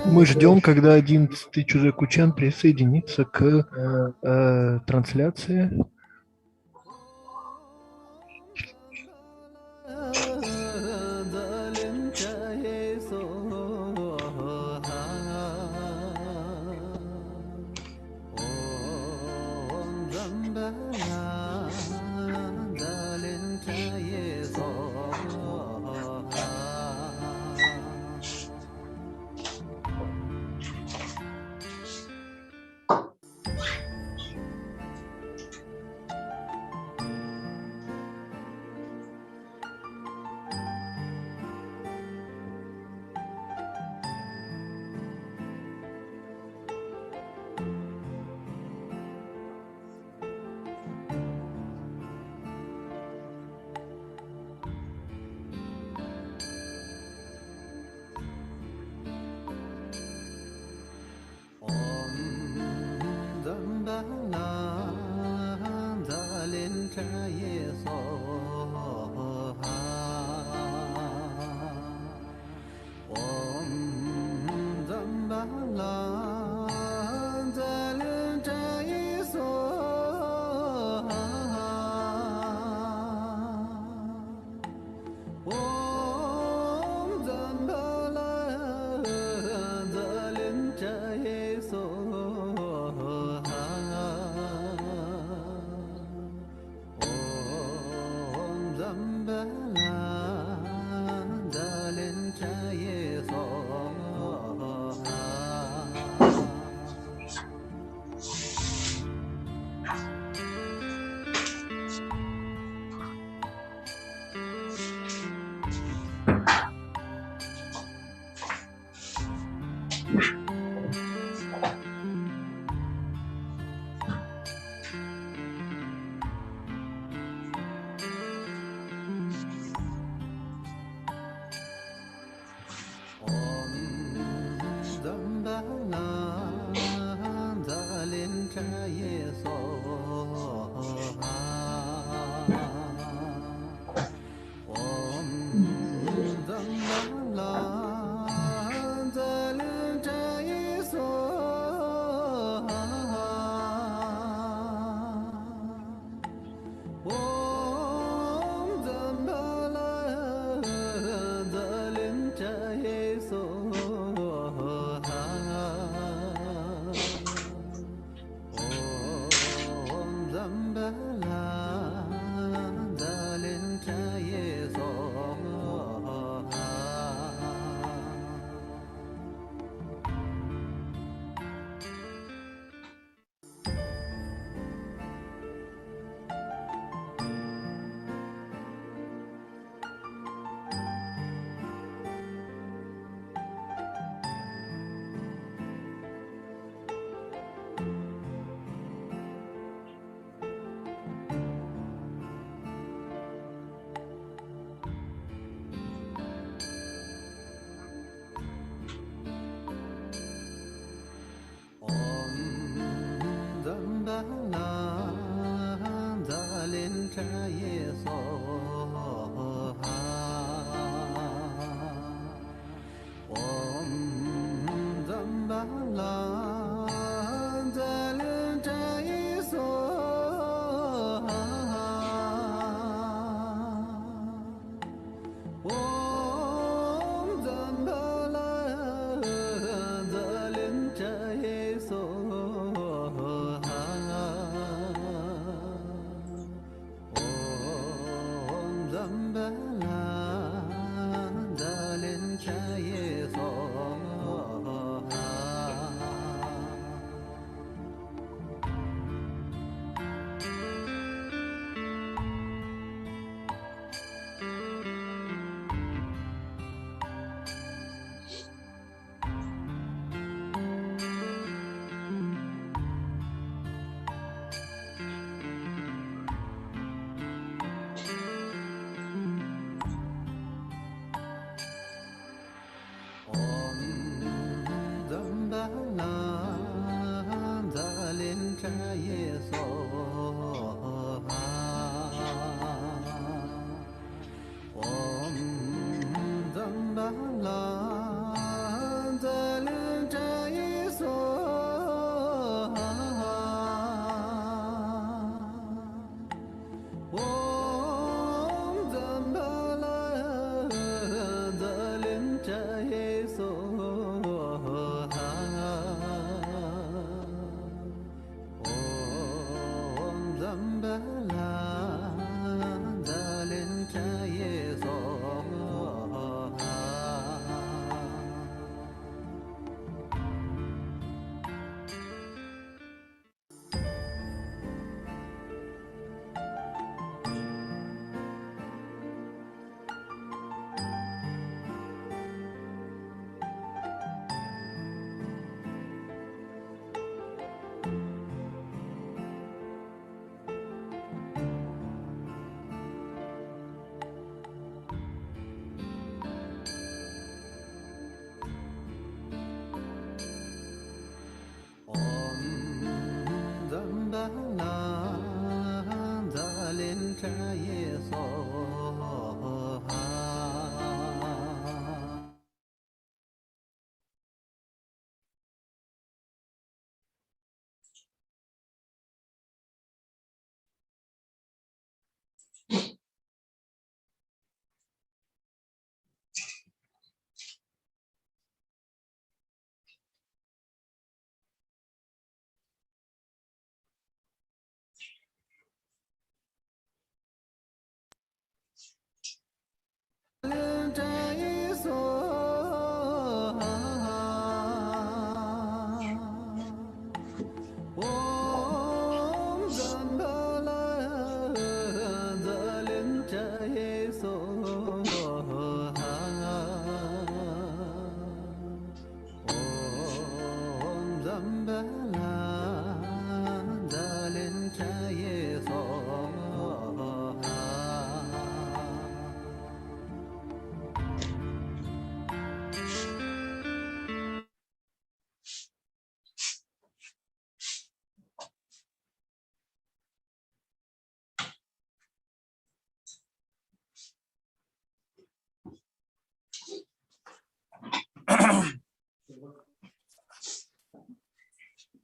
Мы ждем, когда 11-й Чозе Кучен присоединится к трансляции.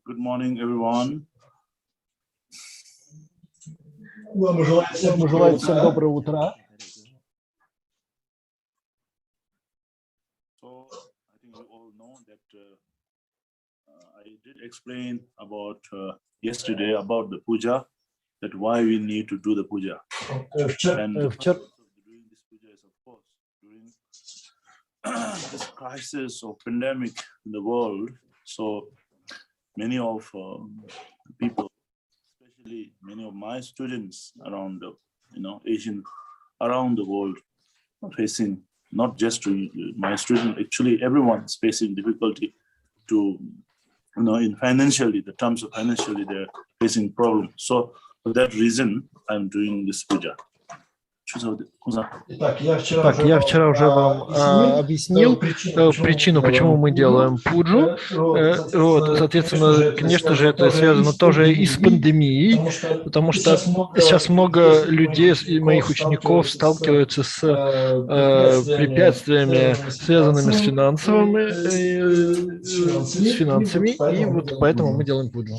Good morning, everyone. Мы желаем всем доброе утро. So I think you all know that I did explain about yesterday about the puja, that why we need to do the puja. And the purpose of doing this puja is, of course, during this crisis of pandemic in the world. So many of people, especially many of my students around the, Asian, around the world, are facing, not just my students, actually everyone is facing difficulty to, in financially, the terms of financially, they're facing problems. So for that reason, I'm doing this puja. Так, я вчера уже вам объяснил причину, почему мы делаем пуджу. Вот, соответственно, конечно же, это связано тоже и с пандемией, потому что сейчас много людей, моих учеников, сталкиваются с препятствиями, связанными с финансами, и вот поэтому мы делаем пуджу.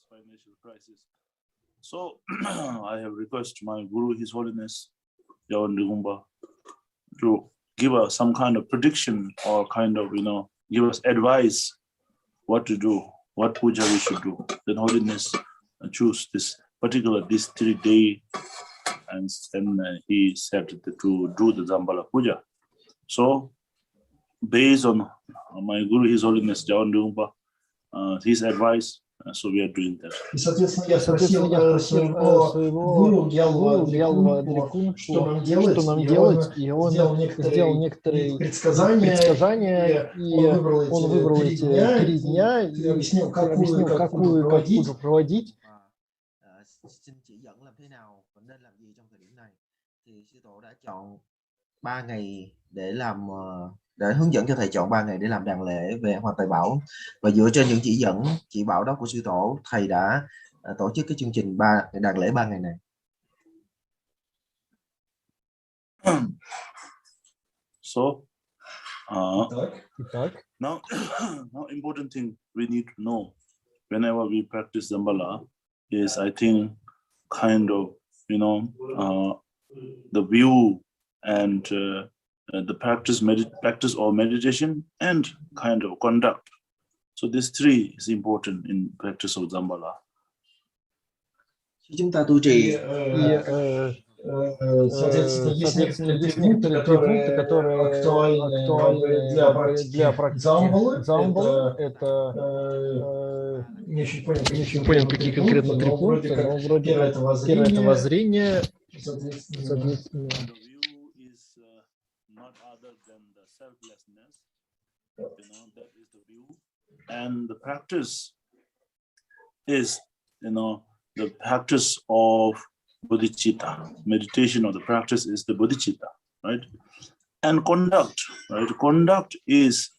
Financial crisis. So I have requested my Guru, His Holiness Jawan Digumba, to give us some kind of prediction or kind of, give us advice what to do, what puja we should do. Then Holiness choose this 3 day, and then he said to do the Dzambalу puja. So based on my Guru, His Holiness Jawan Digumba, his advice, so we are doing that. И, соответственно, я спросил своего гуру Гьялва Дрикун, что нам делать, и он сделал некоторые предсказания, и он выбрал эти 3 дня и объяснил, как пуджу проводить. Xin chỉ dẫn làm thế nào và nên làm gì trong thời điểm này, thì sư tổ đã chọn 3 ngày để làm, để hướng dẫn cho thầy chọn 3 ngày để làm đàn lễ về Hoa Tài Bảo, và dựa trên những chỉ bảo đó của sư tổ, thầy đã tổ chức cái chương trình đàn lễ 3 ngày này. So now important thing we need to know whenever we practice Dzambalу is, I think, kind of, the view and the practice or meditation, and kind of conduct. So these three is important in practice of Dzambala. Khi chúng ta tu trì, соответственно, есть некоторые пункты, которые актуальны для практики Дзамбалу. Это не очень понял, какие конкретно три пункта, но вроде первое это воззрение, соответственно. That is the view, and the practice is, the practice of bodhicitta. Meditation or the practice is the bodhicitta, right? And conduct, right? Conduct is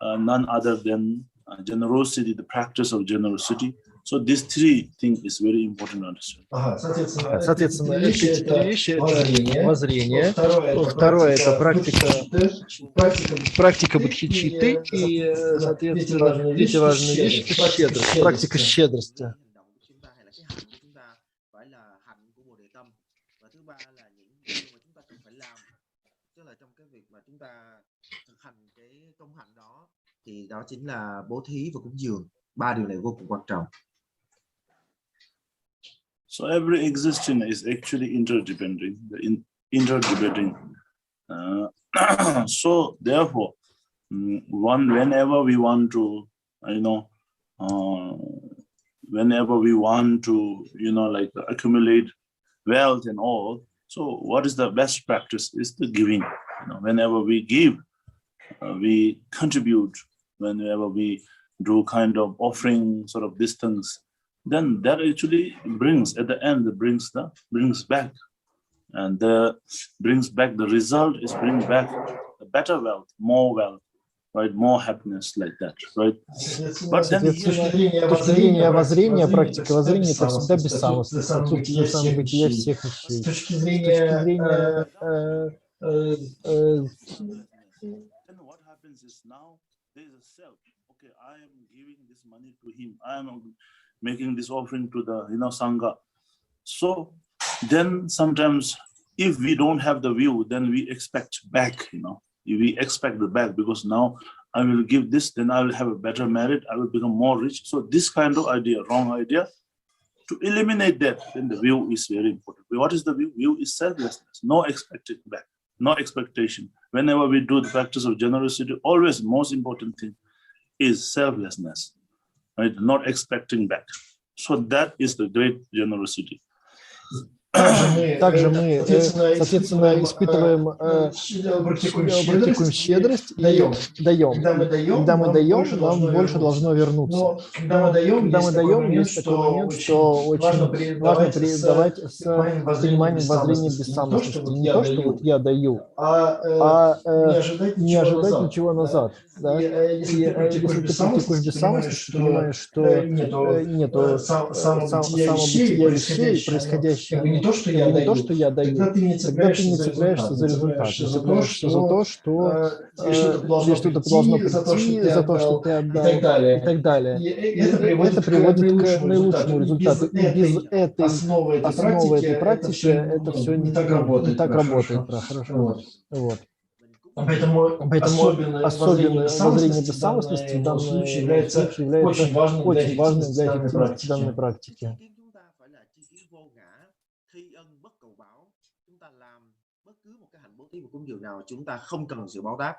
none other than generosity, the practice of generosity. So these three things is very important to understand. Соответственно, эти три вещи это воззрение, второе это практика бодхичитты, и, соответственно, третья важная вещь это щедрость, практика щедрости. Thì đó chính là bố thí và cúng dường. Ba điều này vô cùng quan trọng. So every existence is actually interdependent. So therefore, whenever we want to, like accumulate wealth and all. So what is the best practice? Is the giving. Whenever we give, we contribute. Whenever we do kind of offering sort of distance, then that actually brings at the end brings back, and brings back the result is bring back a better wealth, right, more happiness, like that, right? But then воззрение, практика воззрения это всегда бессамостность, отсутствие самобытия всех вещей. С точки зрения what happens is now there is a self. Okay, I am giving this money to him. I am making this offering to the Sangha. So then sometimes if we don't have the view, then we expect back, we expect the back, because now I will give this, then I will have a better merit, I will become more rich. So this kind of idea, wrong idea, to eliminate that, then the view is very important. What is the view? View is selflessness, no expected back, no expectation. Whenever we do the practice of generosity, always most important thing is selflessness, right? Not expecting back. So that is the great generosity. Также мы, соответственно, практикуем щедрость и даем. Когда мы даем, нам больше должно вернуться. Когда мы даем, есть такой момент, что очень важно передавать с пониманием воззрения бессамостности. Не то, что вот я даю, а не ожидать ничего назад. Да? И если ты практикуешь бессамостность, ты понимаешь, что нету самобытия вещей, происходящих. Не то, что я даю, тогда ты не цепляешься за результат, ты цепляешься за то, что что-то должно прийти, за то, что ты отдал, и так далее. И это приводит к наилучшему результату. И без этой основы этой практики это все не так работает. Хорошо. Вот. Поэтому особенно воззрение бессамостности в данном случае является очень важным для эффективности данной практики. Thi ân bất cầu báo, chúng ta làm bất cứ một cái hành bố thí và cúng dường nào chúng ta không cần sự báo đáp,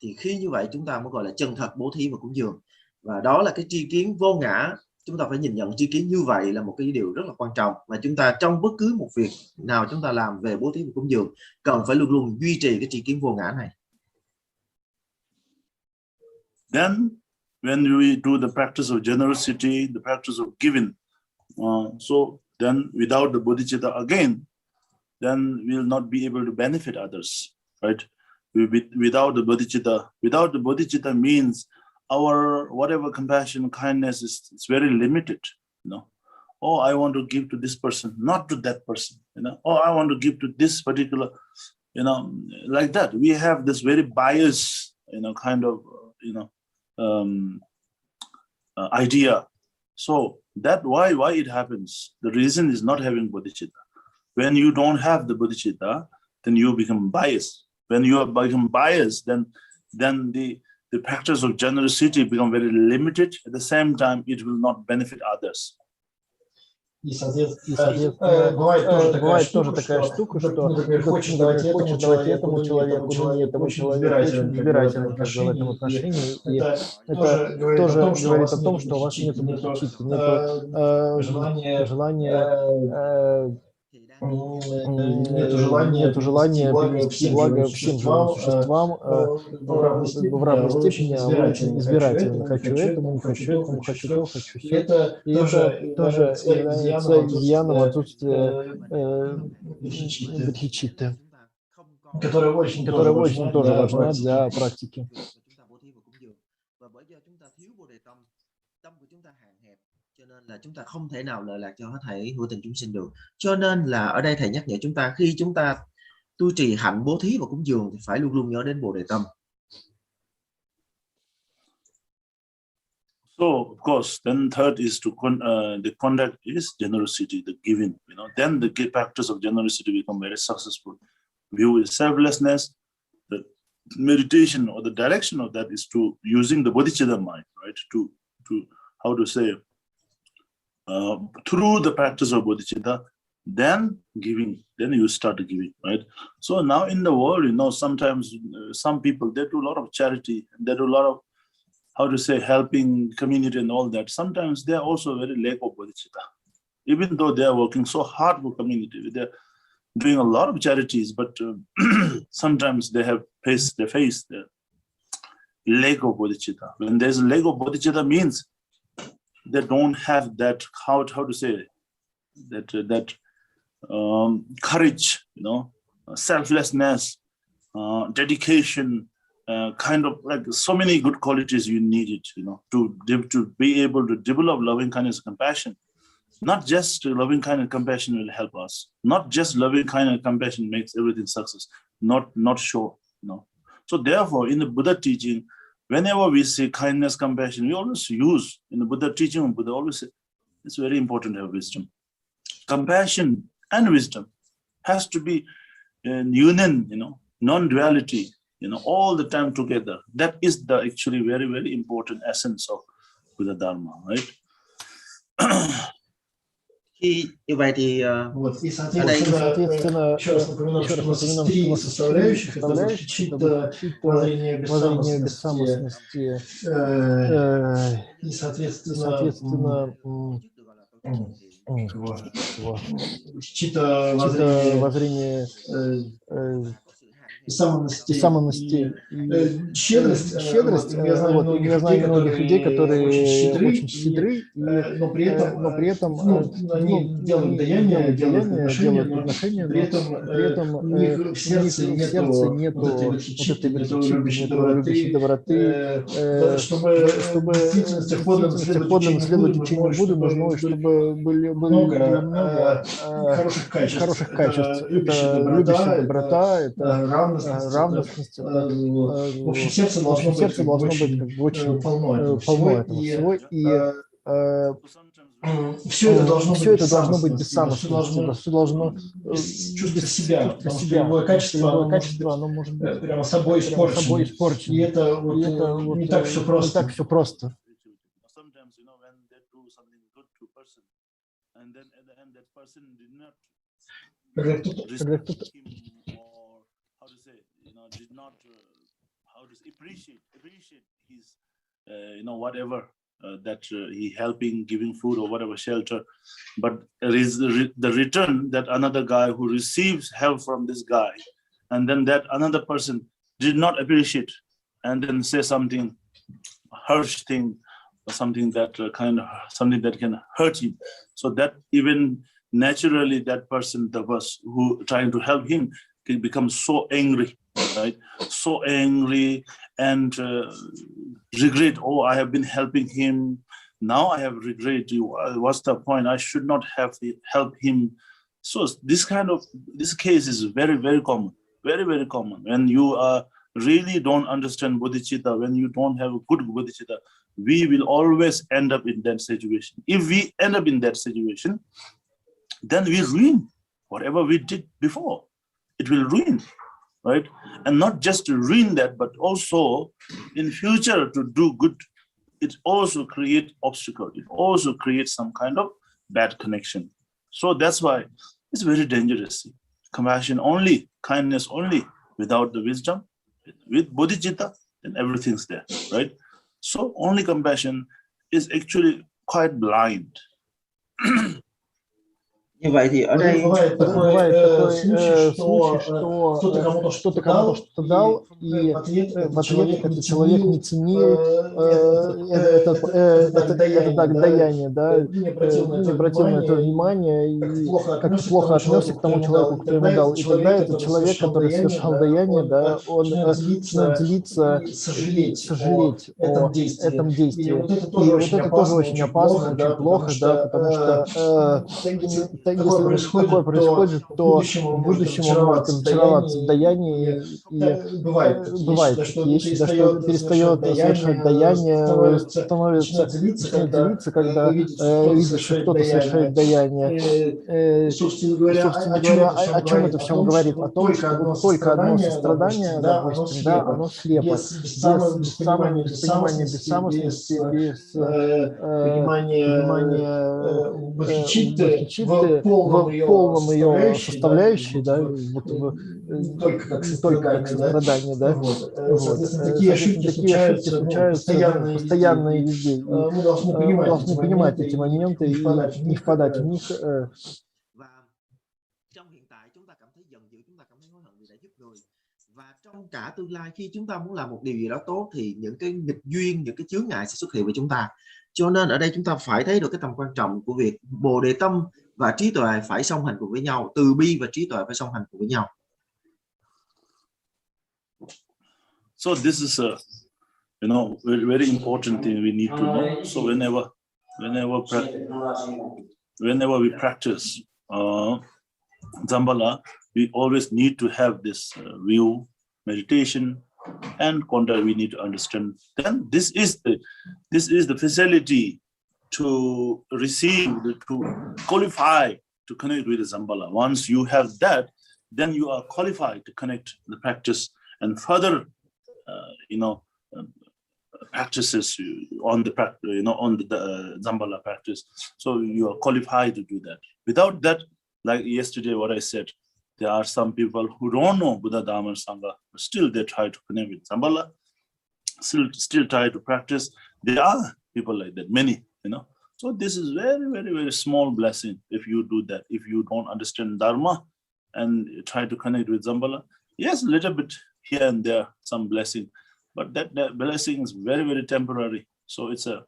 thì khi như vậy chúng ta mới gọi là chân thật bố thí và cúng dường. Và đó là cái tri kiến vô ngã. Chúng ta phải nhìn nhận tri kiến như vậy là một cái điều rất là quan trọng, và chúng ta trong bất cứ một việc nào chúng ta làm về bố thí và cúng dường cần phải luôn luôn duy trì cái tri kiến vô ngã này. Then when we do the practice of generosity, the practice of giving, then without the bodhicitta again, then we will not be able to benefit others, right? Without the bodhicitta means our whatever compassion, kindness is very limited, Oh, I want to give to this person, not to that person, Oh, I want to give to this particular, like that. We have this very biased, kind of, idea. So that why it happens. The reason is not having bodhicitta. When you don't have the bodhicitta, then you become biased. When you are become biased, then the practice of generosity become very limited. At the same time, it will not benefit others. И, соответственно, бывает тоже такая штука, что например, хочешь давать этому человеку, не этому человеку, очень избирателен как бы в этом отношении. И это тоже говорит о том, что у вас нет бодхичитты, нет желания принести благо всем живым существам в равной степени, а вы очень избирательны. Хочу этому, не хочу этому, хочу то, хочу все. И это тоже является изъяном отсутствия бодхичитты, которая очень тоже важна для практики. Cho nên là chúng ta không thể nào lợi lạc cho hết thảy hữu tình chúng sinh được. Cho nên là ở đây thầy nhắc nhở chúng ta khi chúng ta tu trì hạnh bố thí và cúng dường thì phải luôn luôn nhớ đến Bồ Đề Tâm. So of course, then third is to the conduct is generosity, the giving. Then the practice of generosity become very successful. View is selflessness. The meditation or the direction of that is to using the bodhicitta mind, right? To how to say. Through the practice of bodhicitta, then giving, then you start giving, right? So now in the world, sometimes some people, they do a lot of charity, they do a lot of, how to say, helping community and all that. Sometimes they are also very lack of bodhicitta. Even though they are working so hard for community, they're doing a lot of charities, but sometimes they face the lack of bodhicitta. When there's a lack of bodhicitta means they don't have that how to say that courage, selflessness, dedication, kind of like so many good qualities you need it, to be able to develop loving kindness and compassion. Not just loving kindness and compassion will help us. Not just loving kindness and compassion makes everything success. Not sure, So therefore, in the Buddha teaching, whenever we say kindness, compassion, we always use in the Buddha teaching. Buddha always say it's very important to have wisdom. Compassion and wisdom has to be in union, non-duality, all the time together. That is the actually very, very important essence of Buddha Dharma, right? Khi như vậy thì ở đây еще раз напоминаю, что у нас есть три составляющих. Это бодхичитта, воззрение бессамостности и, соответственно, бодхичитта, воззрение самонности, щедрость. Я знаю многих людей, которые очень щедры, но при этом делают даяние, делают подношения, при этом у них в сердце нету вот этой любящей доброты. Чтобы действительно подлинно следовать учению Будды, нужно, чтобы было много хороших качеств. Это любящая доброта, это равностность, в общем, сердце должно быть как бы очень полно этого всего, и все это должно быть бессамостно, все должно чувствовать себя, потому что любое качество, оно может быть прямо собой испорчено, и это не так все просто. Когда кто-то did not appreciate his whatever that he helping, giving food or whatever, shelter, but there is the return that another guy who receives help from this guy, and then that another person did not appreciate and then say something harsh thing or something that something that can hurt him, so that even naturally that person, the person who trying to help him, can become so angry, right? So angry and regret, oh, I have been helping him. Now I have regret. What's the point? I should not have helped him. So this case is very, very common. Very, very common. When you really don't understand bodhicitta, when you don't have a good bodhicitta, we will always end up in that situation. If we end up in that situation, then we ruin whatever we did before. It will ruin, right? And not just to ruin that, but also in future to do good. It also creates obstacle. It also creates some kind of bad connection. So that's why it's very dangerous. Compassion only, kindness only, without the wisdom, with bodhicitta, then everything's there, right? So only compassion is actually quite blind. Như vậy thì ở đây Бывает такой случай, что кто-то кому-то что-то дал, и в ответ этот человек не ценил это даяние, да, не обратил на это внимание и как-то плохо отнесся к тому человеку, кто ему дал. И тогда этот человек, который совершал даяние, да, он начинает злиться и сожалеть о этом действии. И вот это тоже очень опасно, очень плохо, да, потому что если такое происходит, то в будущем он может разочароваться в даянии, и бывают такие вещи, да, что перестает совершать даяние, начинает злиться, когда видит, что кто-то совершает даяние. Собственно говоря, о чем это все говорит? О том, что вот только одно сострадание, допустим, да, оно слепо, без понимания бессамостности, без понимания бодхичитты, в полном ее составляющей, да, вот только как сострадание, да. Такие ошибки случаются постоянно и везде. И мы должны понимать эти моменты и не впадать в них. Trong hiện tại chúng ta cảm thấy giận dữ, chúng ta cảm thấy hối hận vì đã giúp người, và trong cả tương lai khi chúng ta muốn làm một điều gì đó tốt thì những cái nghịch duyên, những cái chướng ngại sẽ xuất hiện với chúng ta. Cho nên ở đây chúng ta phải thấy được cái tầm quan trọng của việc bồ đề tâm và trí tuệ phải song hành cùng với nhau, từ bi và trí tuệ phải song hành cùng với nhau. So this is a very important thing we need to know. So whenever we practice Dzambala, we always need to have this view, meditation, and contact. We need to understand. Then this is the facility to receive, to qualify to connect with the Dzambala. Once you have that, then you are qualified to connect the practice and further, practices on the Dzambala practice. So you are qualified to do that. Without that, like yesterday, what I said, there are some people who don't know Buddha, Dhamma, and Sangha, but still they try to connect with Dzambala, still try to practice. There are people like that, many, So this is very, very, very small blessing if you do that. If you don't understand Dharma and try to connect with Dzambala, yes, a little bit here and there, some blessing, but that blessing is very, very temporary. So it's a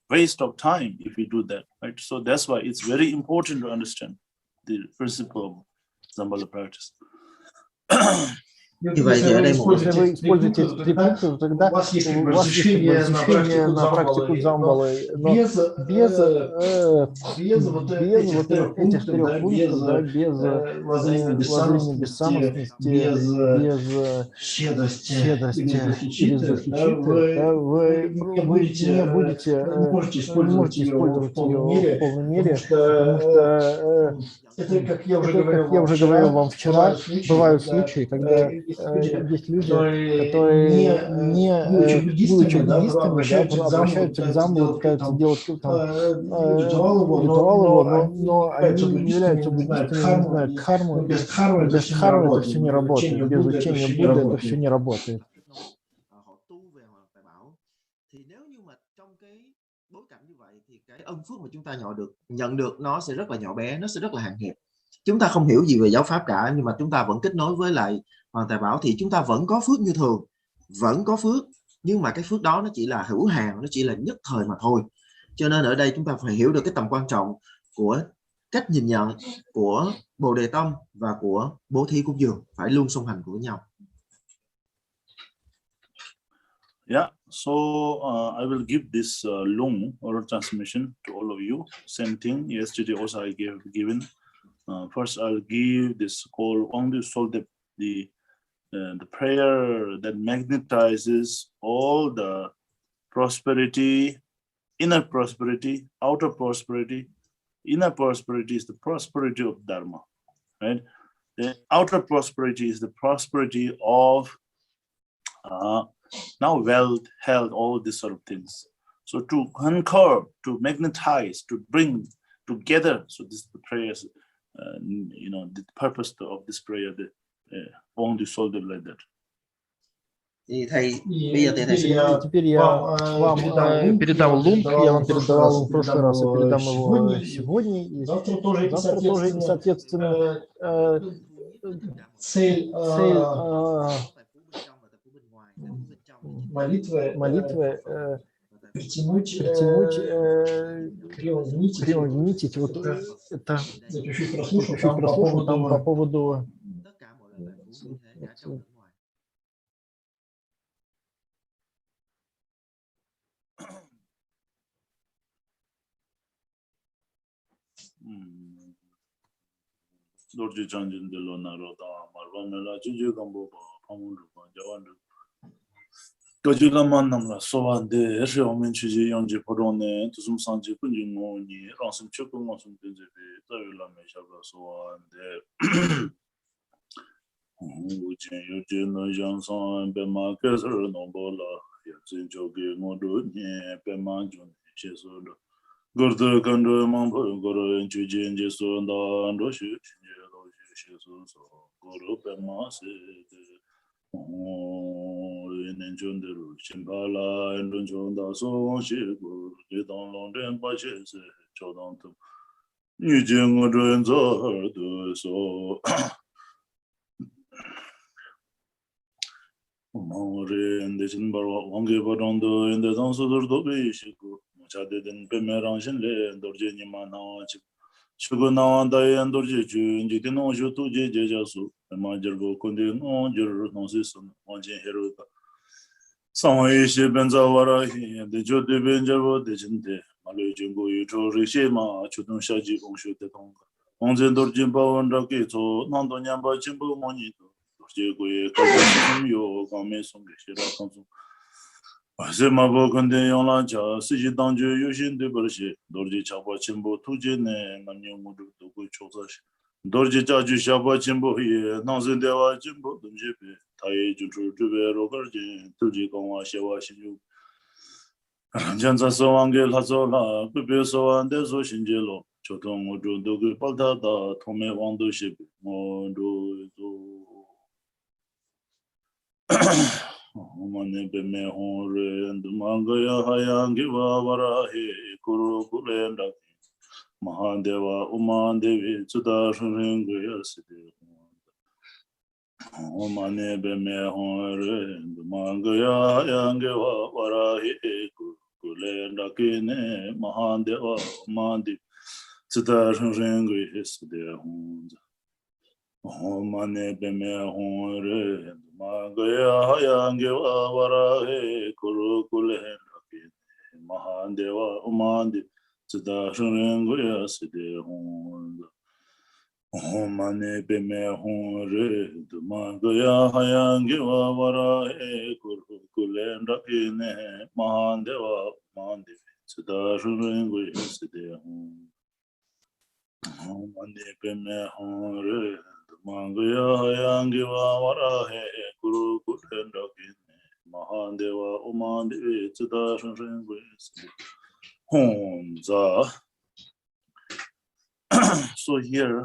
waste of time if you do that, right? So that's why it's very important to understand the principle of Dzambala practice. Như vậy thì ở đây если вы используете эти три пункта, то тогда у вас есть разрешение на практику Дзамбалы, но без вот этих трех пунктов, да, без воззрения бессамостности, без щедрости и бездухичиты, да, вы не можете использовать ее в полной мере, потому что это, как я уже говорил вам вчера, бывают случаи, когда есть люди, которые, не будучи буддистами, да, обращаются к Дзамбалу, пытаются делать ритуал его, но они не являются буддистами, не знают дхарму. Без дхармы это все не работает, без учения Будды это все не работает. Thì nếu như mà trong cái bối cảnh như vậy thì cái ân phước mà chúng ta nhận được nó sẽ rất là nhỏ bé, nó sẽ rất là hạn hẹp. Chúng ta không hiểu gì về giáo pháp cả, nhưng mà chúng ta vẫn kết nối với lại Hoàng Tài Bảo thì chúng ta vẫn có phước như thường, vẫn có phước, nhưng mà cái phước đó nó chỉ là hữu hạn, nó chỉ là nhất thời mà thôi. Cho nên ở đây chúng ta phải hiểu được cái tầm quan trọng của cách nhìn nhận của Bồ Đề Tâm và của bố thí cúng dường phải luôn song hành với nhau. Yeah, so I will give this Lung oral transmission to all of you. Same thing. Yesterday also I given. First, I'll give this call only so that the prayer that magnetizes all the prosperity, inner prosperity, outer prosperity. Inner prosperity is the prosperity of Dharma, right? The outer prosperity is the prosperity of now wealth, health, all these sort of things. So to conquer, to magnetize, to bring together. So this is the prayers, the purpose of this prayer, the on the shoulder like that. Thì thầy, bây giờ thầy sẽ... Теперь я вам передам лунг, я вам передавал лунг в прошлый раз, я передам его сегодня, и завтра тоже, и, соответственно, цель молитвы притянуть, приуменьшить вот это, чуть-чуть прослушал там по поводу Dorji Chanjin de Lonaro, Marvamela, Juju Gambo, Pamundu, Javandu. Dojila Namla, Soa de Eshomenchi, Yonji Porone, to some Sanji Punjimoni, Ransom Chukum, some Pinzipi, Tavila Meshaba, Soa, and Eugene Johnson, Bema Kessler, Nombola, Yatsin Jogi, Modu, Pemanjun, Chesoda. Gurdu Kandu Mambo, Guru, and Chujin, Jesu, and Roshi, Guru Pemas, in Junderu, Chimpala, and Junjunda, so she would get on London Paches, Chodantum. Eugene would do so. In the Chimbara, Wangi Barondo, in the dance of the Dobi, she could. Chadden Pemerange and Dorjini Mana Chugana and Dorji, Jitino Jutu Jejasu, a Majerbo Kundi, no Jur, no system, Wanjin Heruka. Some Ishi Benzawara, the Jodi Benjavo, the Gente, Malajingo, Yuto Rishima, Chudun Shaji, Onshu the Tonga. Onzen Dorjimba and Rakito, Nandonyamba Chimbo Monito, Dorjigo, Yo, Gameson, Shira. Zemabo Kande Yonlancha, Siji Danju, Yushin de Bershi, Dorji Chapa Chimbo, Tujine, Nanyamudu, Chosash, Dorji Chaju Shapa Chimbo here, Nanzendewa Chimbo, Dumjepe, Tai Jutu, Rogarji, Tuji Koma Shewa Shinju, Janza Soangel Hazola, Pipeso and Deso Shinjelo, Chotong Dogu Paltata, Tome Wando Ship, Mondo. Mane Beme Hore and Mangaya Hayangiva Varahe Kuru Kulenda Mahandeva Uman Devi Sudar Ringuya City. Mane Beme Hore and Mangaya Hayangiva Varahe Kulenda Kine Mahandeva Mandi Sudar Ringuya City. Mane Beme Hore and Magaya Hayangiva Varahe Kuru Kulenda Mahandeva Umandi Siddhartha Siddhi Honda. Mane Beme Hore Magaya Hayangiva Varahe Kuru Kulenda Mahandeva Umandi Siddhartha Siddhi Honda. Mane Beme Hore Mangaya Hayangiva Varahe Kuru Kulenda Mahandeva Umandi Siddhartha Honda. So here,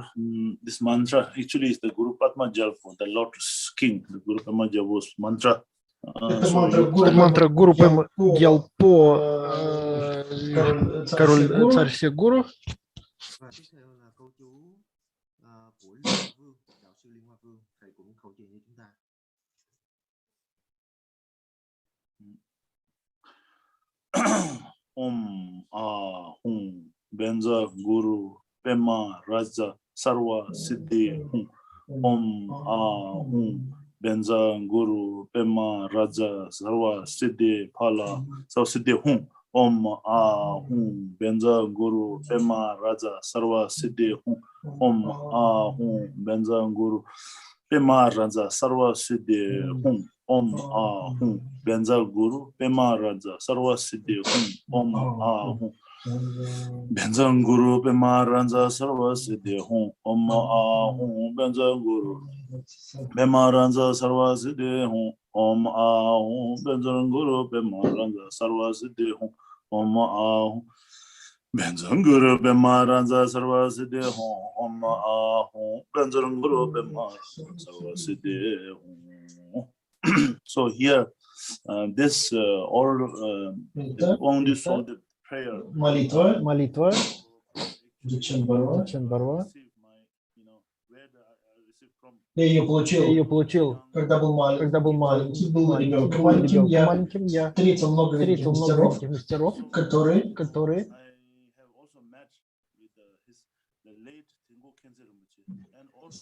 this mantra actually is the Guru Padma Jal for the Lotus King. The Guru Padma Jal was mantra. Мантра Гуру Падма Джал по король царь всех гуру. Và tiếp theo là câu chú của Liên Hoa Vương, đạo sư Liên Hoa Vương, thầy cũng khẩu trì như chúng ta. Hum Benza Guru Pema Raja Sarva Siddhi Hum Hum Benza Guru Pema Raja Sarva Siddhi Phala Sarva Siddhi Hum Hum Benza Guru Pema Raja Sarva Siddhi Hum Benza Guru Pema Raja Sarva Siddhi Hum Benza Guru Pema Raja Sarva Siddhi Hum Benzang Guru Bemaranza Sarva Siddhi Hum Om Ahum Benzang Guru Bemaranza Sarva Siddhi Hum Om Ahum Benzang Guru Bemaranza Sarva Siddhi Hum Om Ahum Benzang Guru Bemaranza Sarva Siddhi Hum Om Ahum Benzang Guru Bemaranza Sarva Siddhi Hum. So here this all only so the prayer. Молитва. Дзамбалу. Я ее получил, когда был маленький, был ребенком маленьким. Я встретил много великих мастеров, которые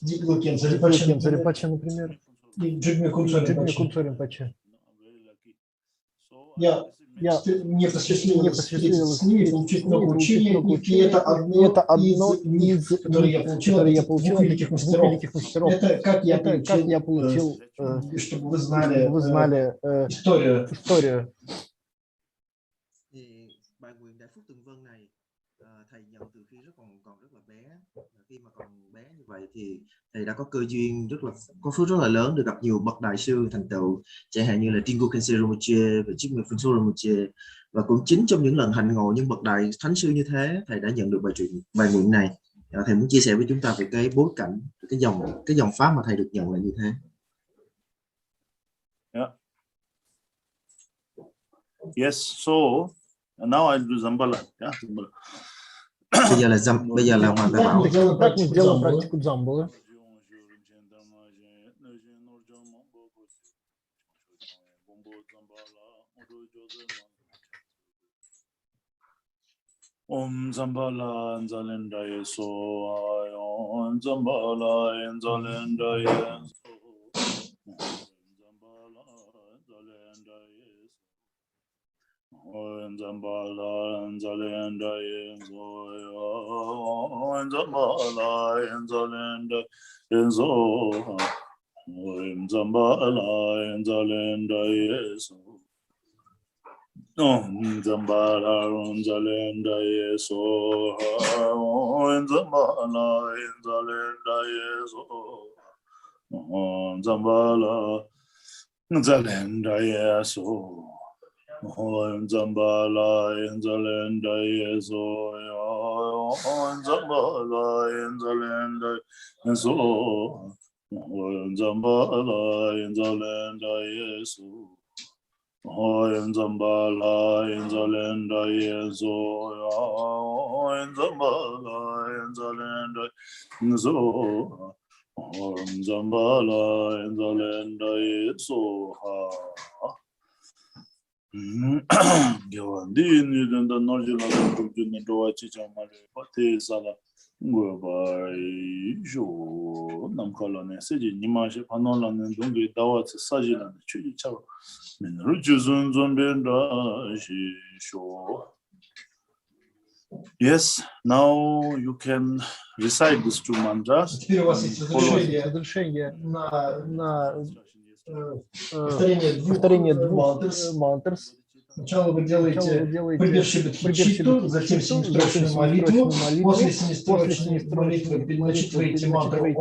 Ринпоче, например. Ринпоче. Мне посчастливилось встретиться с ними, получить много учения, и это одно из них, которые я получил, двух великих мастеров. Это как я получил, чтобы вы знали историю. Bài nguyện Đại Phúc Tường Vân này thầy nhận từ khi còn rất là bé. Khi mà còn bé như vậy thì thầy đã có cơ duyên có phước rất là lớn được gặp nhiều bậc đại sư thành tựu, chẳng hạn như là Trinh Khyentse Rinpoche và Chiết Nguyệt Phượng Sư Rinpoche, và cũng chính trong những lần hành ngộ những bậc đại thánh sư như thế, thầy đã nhận được bài nguyện này. Thầy muốn chia sẻ với chúng ta về cái bối cảnh, cái dòng pháp mà thầy được nhận là như thế. Yeah. Yes, so now I do Dzambala. Yeah, Dzambala. Bây giờ là hoàn toàn bảo. Так мы сделаем практику Дзамбалы. Om Dzambala Nzalenda Yeso Om Dzambala Nzalenda Yeso Om Dzambala Nzalenda Yeso Om Dzambala Nzalenda Yeso Om Dzambala Nzalenda Yeso Om Dzambala Nzalenda Yeso Om Dzambala Nzalenda Yeso Om Dzambala Nzalenda Yeso Om Dzambala Nzalenda Yeso Om Dzambala Nzalenda Yeso Om Dzambala Nzalenda Yeso Om Dzambala Nzalenda Yeso Om Dzambala Nzalenda Yeso Om Dzambala Nzalenda Yeso Gyawandini Denda Norjila Dukjuna Doachi Chamale Pate Sala Ngwabai Jo Namkalane Seji Nimashi Panolane Dungi Dawatsi Sajilane Chuji Chawa Minrujuzun Zombenda Shisho. Yes, now you can recite these two mantras. Теперь у вас есть разрешение на повторение двух мантрс. Сначала вы делаете прибершибетхичиту, затем семистрочную молитву. После семистрочной молитвы начитываете мантру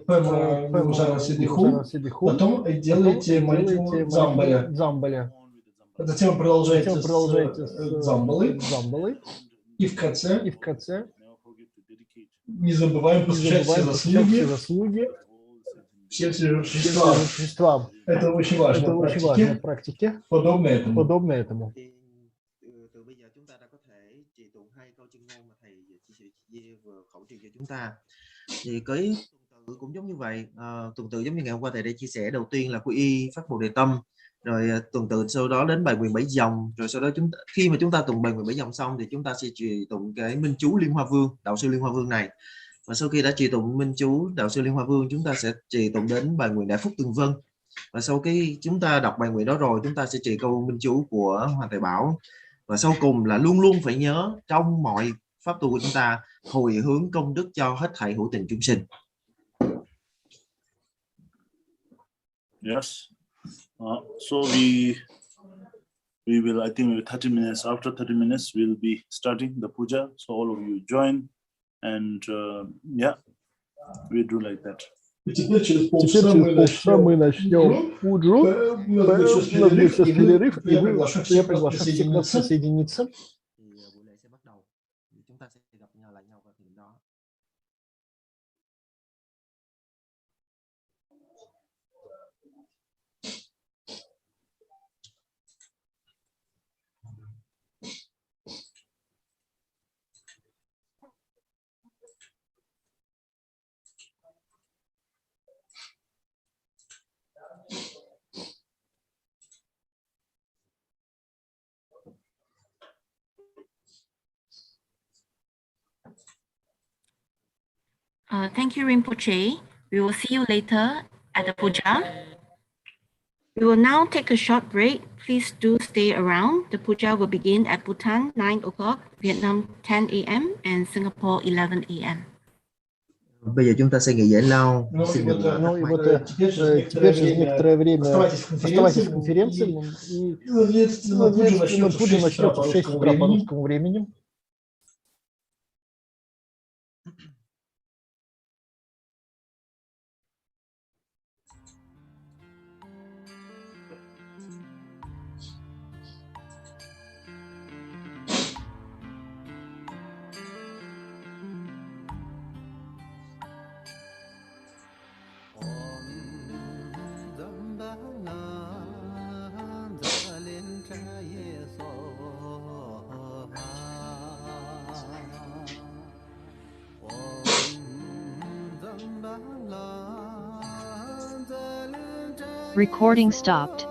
Пэма Жарасидиху. Потом делаете молитву Дзамбаля. Затем вы продолжаете с Дзамбалой. И в конце не забываем посвящать все заслуги всем существам. Это очень важно в практике. Подобно этому. Từ bây giờ chúng ta đã có thể trì tụng 2 câu chân ngôn mà thầy vừa khẩu trì cho chúng ta. Thì cái tuần tự cũng giống như vậy. Tuần tự giống như ngày hôm qua thầy đã chia sẻ, đầu tiên là quy y phát bồ đề tâm, rồi tuần tự sau đó đến bài nguyện 7 dòng, rồi sau đó khi mà chúng ta tụng bài nguyện 7 dòng xong thì chúng ta sẽ trì tụng cái minh chú Liên Hoa Vương, đạo sư Liên Hoa Vương này. Và sau khi đã trì tụng minh chú đạo sư Liên Hoa Vương, chúng ta sẽ trì tụng đến bài nguyện Đại Phúc Tường Vân. Và sau khi chúng ta đọc bài nguyện đó rồi, chúng ta sẽ trì câu minh chú của Hoàng Thầy Bảo. Và sau cùng là luôn luôn phải nhớ trong mọi pháp tu của chúng ta hồi hướng công đức cho hết thảy hữu tình chúng sinh. Yes. So we we will, I think 30 minutes, after 30 minutes, we'll be starting the puja. So all of you join and yeah, we do like that. Теперь через полчаса мы начнем пуджу. У нас будет сейчас перерыв, и я приглашаю всех нас присоединиться. Buổi lễ sẽ bắt đầu. Chúng ta sẽ gặp lại nhau vào thời điểm đó. Thank you, Rinpoche. We will see you later at the puja. We will now take a short break. Please do stay around. The puja will begin at Bhutan 9 o'clock, Vietnam 10 a.m. and Singapore 11 a.m. Bây giờ chúng ta sẽ nghỉ giải lao. Ну и вот теперь через некоторое время оставайтесь в конференции, и соответственно, пуджа начнется в 6 утра по русскому времени. Recording stopped.